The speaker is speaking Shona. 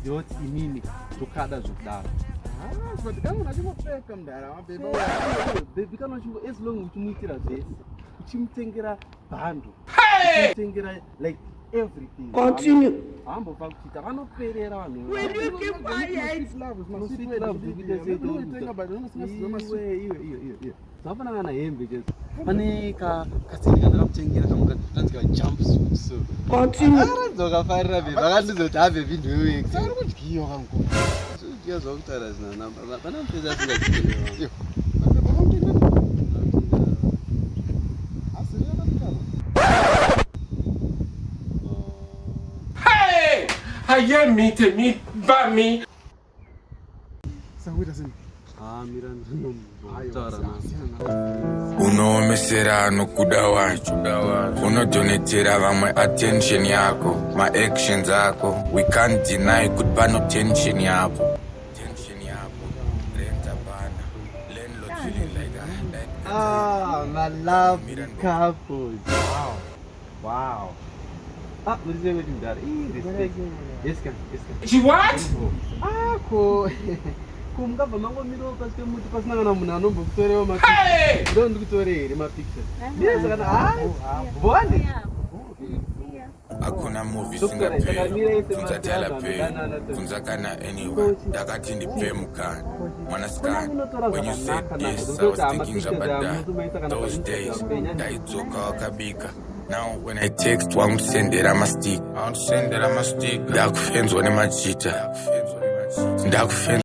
yoti inini ndokada zvokudaro. But kama unachimopeka mdara mabeba Baby kana uchingo as long uchimuitira zvese. Uchimutengera bando. Uchimutengera like everything. Continue. Hambo pakuchita vanoperera vanhu. Will you keep quiet? Sweet love iwe. Zvapana na hembe just. Pane kasiri kandakamutengera kamukanzika jumpsuit so. Continue. Dzokafarira baby. Vakandizoti have baby wewe. Sari kudyiwa kangu. Zviya zvakutaura zina namba. Pana mpedza asingazivi. Hey! Haye mite mi ba mi. Sangwita sini. Miranda taura Unomesera nokuda wacho, unodonetera vamwe attention yako, ma-actions ako. We can't deny kuti pano tension yapo, rent apana, landlord feeling like my love couple. Wow. What is everything that? Respect. Yes, can. She what? Ko. Kumkabva mangomiro pasi pemuti pasinangana munhu anombokutorewo Hey! ndo ndikutorere mapicture. Yes, kana bone. hakuna movie singaperi kunza tala pay kunza kana anywhere dakati ndipe mukana mwanasikana. When you said this I was thinking about that those days ndaidzoka wakabika. Now when I text wangu sendera mastic ndakufenzwa nemachita ndakufenzwa